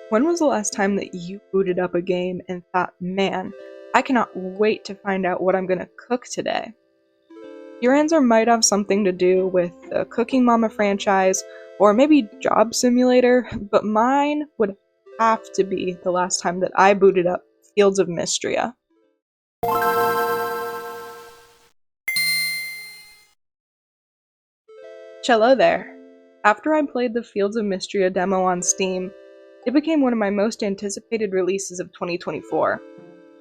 When was the last time that you booted up a game and thought, man, I cannot wait to find out what I'm gonna cook today? Your answer might have something to do with the Cooking Mama franchise, or maybe Job Simulator, but mine would have to be the last time that I booted up Fields of Mistria. Cello there! After I played the Fields of Mistria demo on Steam, it became one of my most anticipated releases of 2024.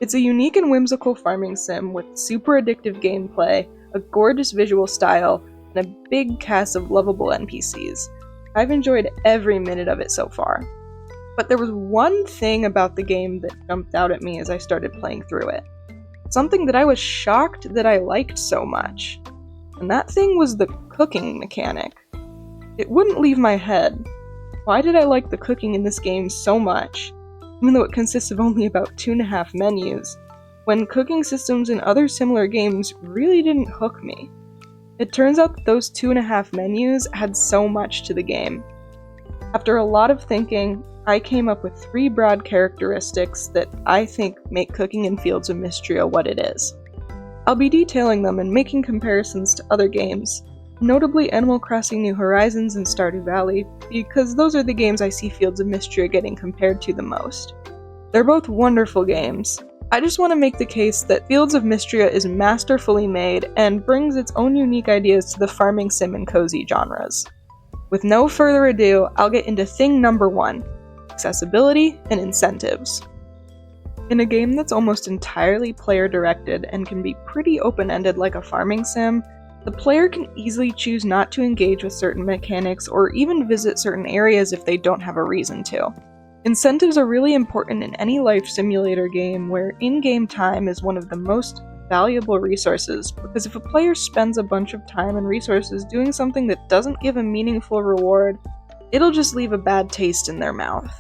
It's a unique and whimsical farming sim with super addictive gameplay, a gorgeous visual style, and a big cast of lovable NPCs. I've enjoyed every minute of it so far. But there was one thing about the game that jumped out at me as I started playing through it. Something that I was shocked that I liked so much. And that thing was the cooking mechanic. It wouldn't leave my head. Why did I like the cooking in this game so much, even though it consists of only about 2.5 menus, when cooking systems in other similar games really didn't hook me? It turns out that those 2.5 menus had so much to the game. After a lot of thinking, I came up with 3 broad characteristics that I think make cooking in Fields of Mistria what it is. I'll be detailing them and making comparisons to other games, notably Animal Crossing New Horizons and Stardew Valley, because those are the games I see Fields of Mistria getting compared to the most. They're both wonderful games. I just want to make the case that Fields of Mistria is masterfully made and brings its own unique ideas to the farming sim and cozy genres. With no further ado, I'll get into thing number 1, accessibility and incentives. In a game that's almost entirely player-directed and can be pretty open-ended like a farming sim, the player can easily choose not to engage with certain mechanics or even visit certain areas if they don't have a reason to. Incentives are really important in any life simulator game where in-game time is one of the most valuable resources, because if a player spends a bunch of time and resources doing something that doesn't give a meaningful reward, it'll just leave a bad taste in their mouth.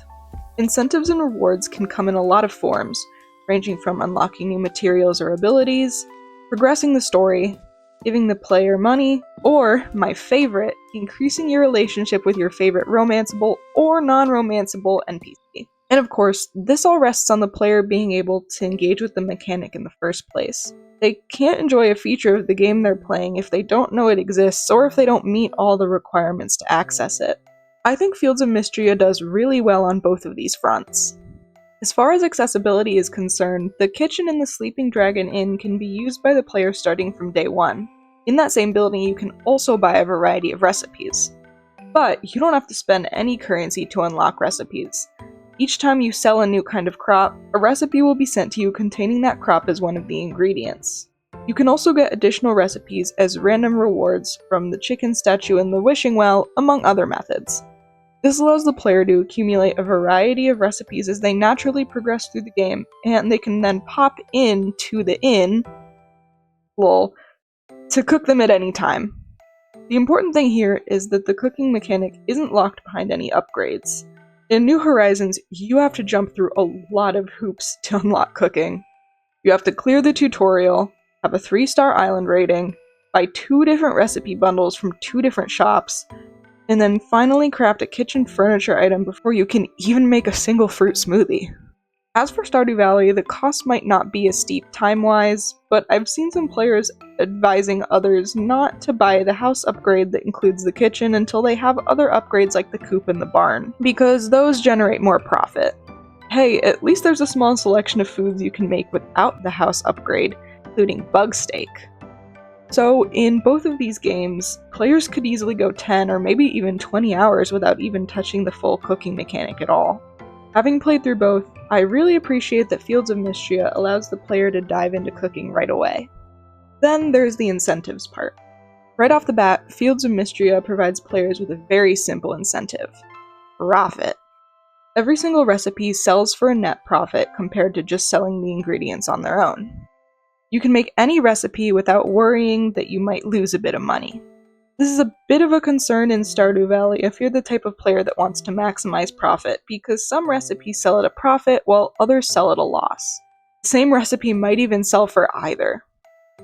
Incentives and rewards can come in a lot of forms, ranging from unlocking new materials or abilities, progressing the story, giving the player money, or, my favorite, increasing your relationship with your favorite romanceable or non-romanceable NPC. And of course, this all rests on the player being able to engage with the mechanic in the first place. They can't enjoy a feature of the game they're playing if they don't know it exists or if they don't meet all the requirements to access it. I think Fields of Mistria does really well on both of these fronts. As far as accessibility is concerned, the kitchen in the Sleeping Dragon Inn can be used by the player starting from day 1. In that same building, you can also buy a variety of recipes. But you don't have to spend any currency to unlock recipes. Each time you sell a new kind of crop, a recipe will be sent to you containing that crop as one of the ingredients. You can also get additional recipes as random rewards from the chicken statue and the wishing well, among other methods. This allows the player to accumulate a variety of recipes as they naturally progress through the game, and they can then pop into the inn, to cook them at any time. The important thing here is that the cooking mechanic isn't locked behind any upgrades. In New Horizons, you have to jump through a lot of hoops to unlock cooking. You have to clear the tutorial, have a 3-star island rating, buy 2 different recipe bundles from 2 different shops, and then finally craft a kitchen furniture item before you can even make a single fruit smoothie. As for Stardew Valley, the cost might not be as steep time-wise, but I've seen some players advising others not to buy the house upgrade that includes the kitchen until they have other upgrades like the coop and the barn, because those generate more profit. Hey, at least there's a small selection of foods you can make without the house upgrade, including bug steak. So, in both of these games, players could easily go 10 or maybe even 20 hours without even touching the full cooking mechanic at all. Having played through both, I really appreciate that Fields of Mistria allows the player to dive into cooking right away. Then there's the incentives part. Right off the bat, Fields of Mistria provides players with a very simple incentive: profit. Every single recipe sells for a net profit compared to just selling the ingredients on their own. You can make any recipe without worrying that you might lose a bit of money. This is a bit of a concern in Stardew Valley if you're the type of player that wants to maximize profit, because some recipes sell at a profit while others sell at a loss. The same recipe might even sell for either.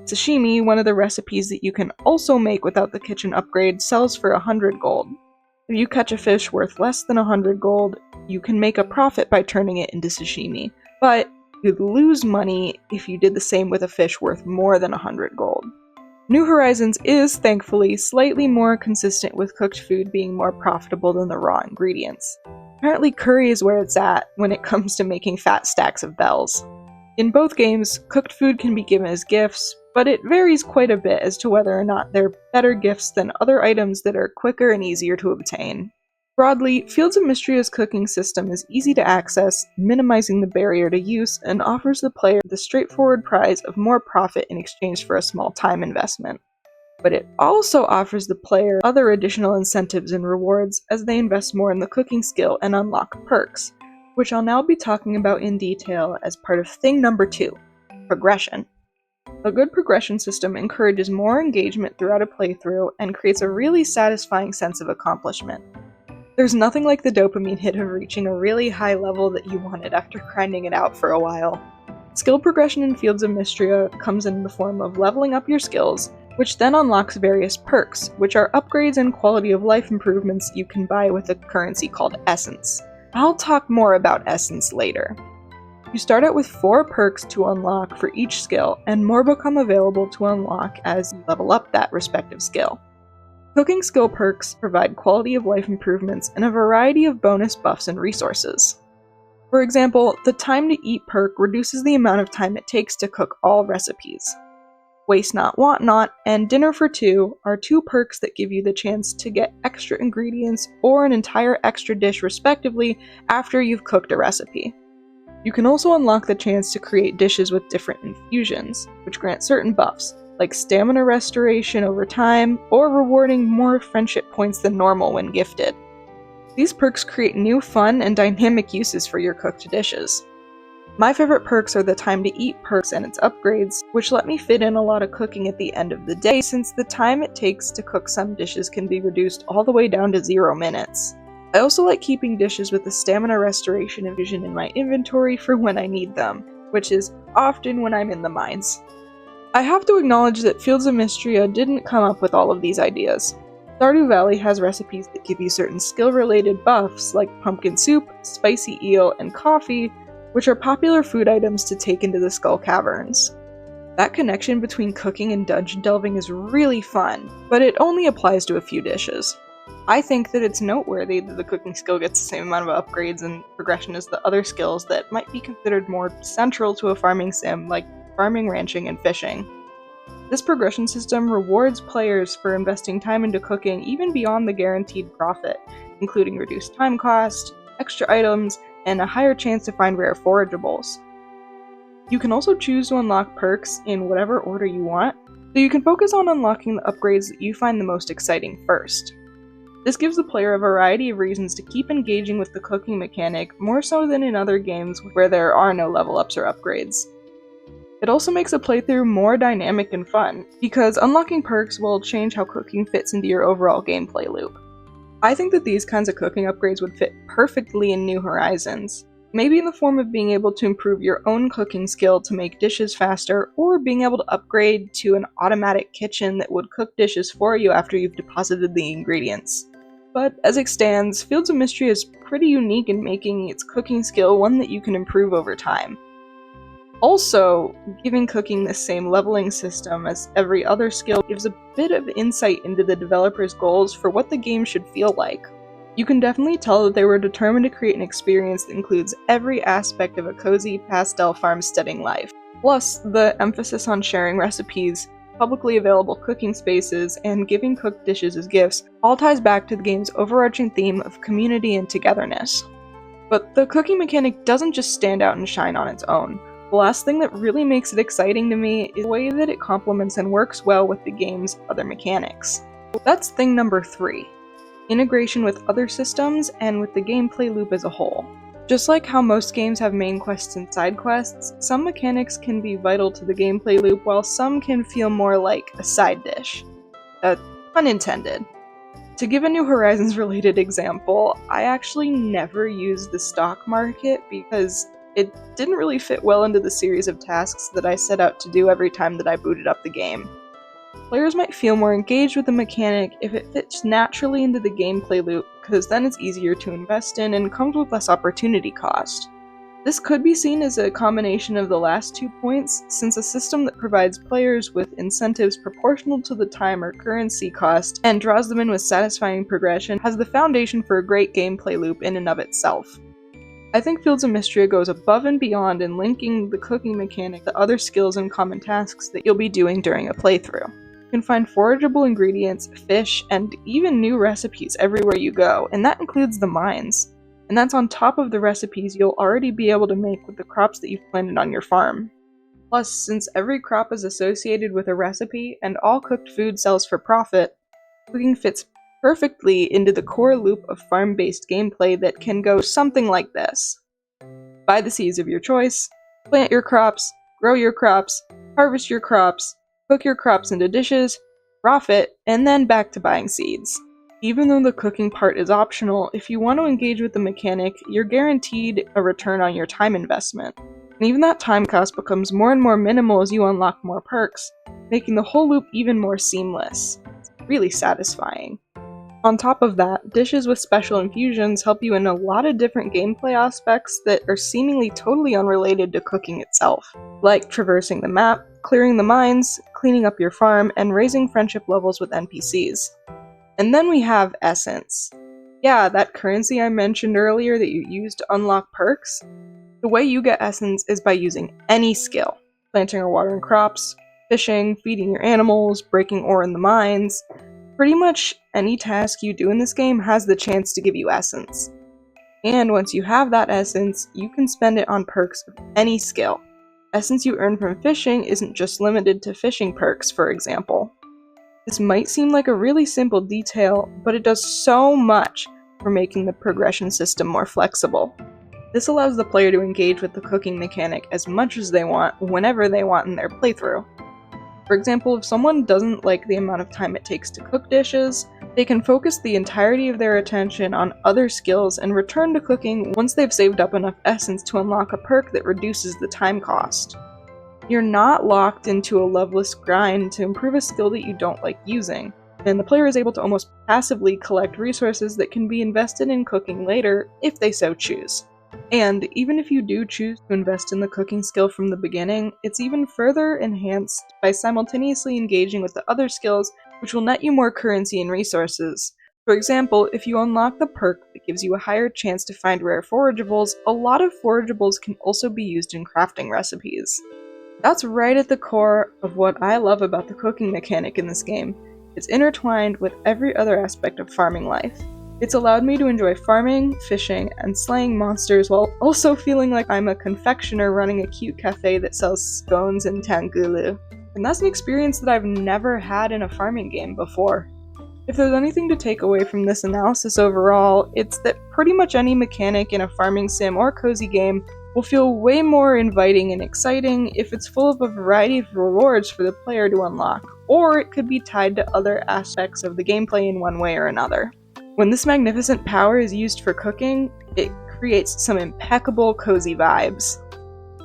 Sashimi, one of the recipes that you can also make without the kitchen upgrade, sells for 100 gold. If you catch a fish worth less than 100 gold, you can make a profit by turning it into sashimi, but you'd lose money if you did the same with a fish worth more than 100 gold. New Horizons is, thankfully, slightly more consistent with cooked food being more profitable than the raw ingredients. Apparently curry is where it's at when it comes to making fat stacks of bells. In both games, cooked food can be given as gifts, but it varies quite a bit as to whether or not they're better gifts than other items that are quicker and easier to obtain. Broadly, Fields of Mistria's cooking system is easy to access, minimizing the barrier to use, and offers the player the straightforward prize of more profit in exchange for a small time investment. But it also offers the player other additional incentives and rewards as they invest more in the cooking skill and unlock perks, which I'll now be talking about in detail as part of thing number 2, progression. A good progression system encourages more engagement throughout a playthrough and creates a really satisfying sense of accomplishment. There's nothing like the dopamine hit of reaching a really high level that you wanted after grinding it out for a while. Skill progression in Fields of Mistria comes in the form of leveling up your skills, which then unlocks various perks, which are upgrades and quality of life improvements you can buy with a currency called Essence. I'll talk more about Essence later. You start out with 4 perks to unlock for each skill, and more become available to unlock as you level up that respective skill. Cooking skill perks provide quality of life improvements and a variety of bonus buffs and resources. For example, the time to eat perk reduces the amount of time it takes to cook all recipes. Waste Not, Want Not, and Dinner for Two are 2 perks that give you the chance to get extra ingredients or an entire extra dish respectively after you've cooked a recipe. You can also unlock the chance to create dishes with different infusions, which grant certain buffs, like stamina restoration over time, or rewarding more friendship points than normal when gifted. These perks create new fun and dynamic uses for your cooked dishes. My favorite perks are the time to eat perks and its upgrades, which let me fit in a lot of cooking at the end of the day since the time it takes to cook some dishes can be reduced all the way down to 0 minutes. I also like keeping dishes with the stamina restoration infusion in my inventory for when I need them, which is often when I'm in the mines. I have to acknowledge that Fields of Mistria didn't come up with all of these ideas. Stardew Valley has recipes that give you certain skill-related buffs like pumpkin soup, spicy eel, and coffee, which are popular food items to take into the Skull Caverns. That connection between cooking and dungeon delving is really fun, but it only applies to a few dishes. I think that it's noteworthy that the cooking skill gets the same amount of upgrades and progression as the other skills that might be considered more central to a farming sim like farming, ranching, and fishing. This progression system rewards players for investing time into cooking even beyond the guaranteed profit, including reduced time cost, extra items, and a higher chance to find rare forageables. You can also choose to unlock perks in whatever order you want, so you can focus on unlocking the upgrades that you find the most exciting first. This gives the player a variety of reasons to keep engaging with the cooking mechanic more so than in other games where there are no level ups or upgrades. It also makes a playthrough more dynamic and fun, because unlocking perks will change how cooking fits into your overall gameplay loop. I think that these kinds of cooking upgrades would fit perfectly in New Horizons, maybe in the form of being able to improve your own cooking skill to make dishes faster, or being able to upgrade to an automatic kitchen that would cook dishes for you after you've deposited the ingredients. But as it stands, Fields of Mistria is pretty unique in making its cooking skill one that you can improve over time. Also, giving cooking the same leveling system as every other skill gives a bit of insight into the developer's goals for what the game should feel like. You can definitely tell that they were determined to create an experience that includes every aspect of a cozy pastel farmsteading life. Plus, the emphasis on sharing recipes, publicly available cooking spaces, and giving cooked dishes as gifts all ties back to the game's overarching theme of community and togetherness. But the cooking mechanic doesn't just stand out and shine on its own. The last thing that really makes it exciting to me is the way that it complements and works well with the game's other mechanics. That's thing number 3. Integration with other systems and with the gameplay loop as a whole. Just like how most games have main quests and side quests, some mechanics can be vital to the gameplay loop while some can feel more like a side dish. Pun intended. To give a New Horizons related example, I actually never used the stock market because it didn't really fit well into the series of tasks that I set out to do every time that I booted up the game. Players might feel more engaged with the mechanic if it fits naturally into the gameplay loop, because then it's easier to invest in and comes with less opportunity cost. This could be seen as a combination of the last 2 points, since a system that provides players with incentives proportional to the time or currency cost and draws them in with satisfying progression has the foundation for a great gameplay loop in and of itself. I think Fields of Mistria goes above and beyond in linking the cooking mechanic to other skills and common tasks that you'll be doing during a playthrough. You can find forageable ingredients, fish, and even new recipes everywhere you go, and that includes the mines. And that's on top of the recipes you'll already be able to make with the crops that you've planted on your farm. Plus, since every crop is associated with a recipe and all cooked food sells for profit, cooking fits perfectly into the core loop of farm-based gameplay that can go something like this. Buy the seeds of your choice, plant your crops, grow your crops, harvest your crops, cook your crops into dishes, profit, and then back to buying seeds. Even though the cooking part is optional, if you want to engage with the mechanic, you're guaranteed a return on your time investment. And even that time cost becomes more and more minimal as you unlock more perks, making the whole loop even more seamless. It's really satisfying. On top of that, dishes with special infusions help you in a lot of different gameplay aspects that are seemingly totally unrelated to cooking itself, like traversing the map, clearing the mines, cleaning up your farm, and raising friendship levels with NPCs. And then we have Essence. Yeah, that currency I mentioned earlier that you use to unlock perks. The way you get Essence is by using any skill. Planting or watering crops, fishing, feeding your animals, breaking ore in the mines. Pretty much any task you do in this game has the chance to give you Essence. And once you have that Essence, you can spend it on perks of any skill. Essence you earn from fishing isn't just limited to fishing perks, for example. This might seem like a really simple detail, but it does so much for making the progression system more flexible. This allows the player to engage with the cooking mechanic as much as they want, whenever they want in their playthrough. For example, if someone doesn't like the amount of time it takes to cook dishes, they can focus the entirety of their attention on other skills and return to cooking once they've saved up enough essence to unlock a perk that reduces the time cost. You're not locked into a loveless grind to improve a skill that you don't like using, and the player is able to almost passively collect resources that can be invested in cooking later if they so choose. And even if you do choose to invest in the cooking skill from the beginning, it's even further enhanced by simultaneously engaging with the other skills, which will net you more currency and resources. For example, if you unlock the perk that gives you a higher chance to find rare forageables, a lot of forageables can also be used in crafting recipes. That's right at the core of what I love about the cooking mechanic in this game. It's intertwined with every other aspect of farming life. It's allowed me to enjoy farming, fishing, and slaying monsters while also feeling like I'm a confectioner running a cute cafe that sells scones and tangulu. And that's an experience that I've never had in a farming game before. If there's anything to take away from this analysis overall, it's that pretty much any mechanic in a farming sim or cozy game will feel way more inviting and exciting if it's full of a variety of rewards for the player to unlock, or it could be tied to other aspects of the gameplay in one way or another. When this magnificent power is used for cooking, it creates some impeccable cozy vibes.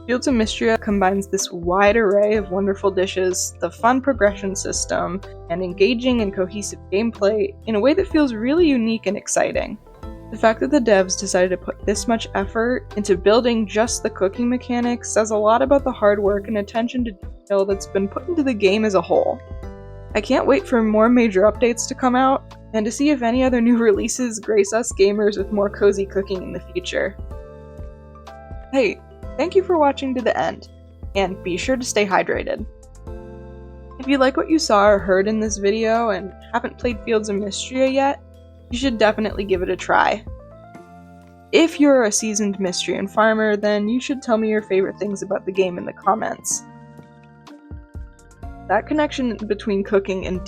Fields of Mistria combines this wide array of wonderful dishes, the fun progression system, and engaging and cohesive gameplay in a way that feels really unique and exciting. The fact that the devs decided to put this much effort into building just the cooking mechanics says a lot about the hard work and attention to detail that's been put into the game as a whole. I can't wait for more major updates to come out, and to see if any other new releases grace us gamers with more cozy cooking in the future. Hey, thank you for watching to the end, and be sure to stay hydrated. If you like what you saw or heard in this video and haven't played Fields of Mistria yet, you should definitely give it a try. If you're a seasoned Mistrian farmer, then you should tell me your favorite things about the game in the comments. That connection between cooking and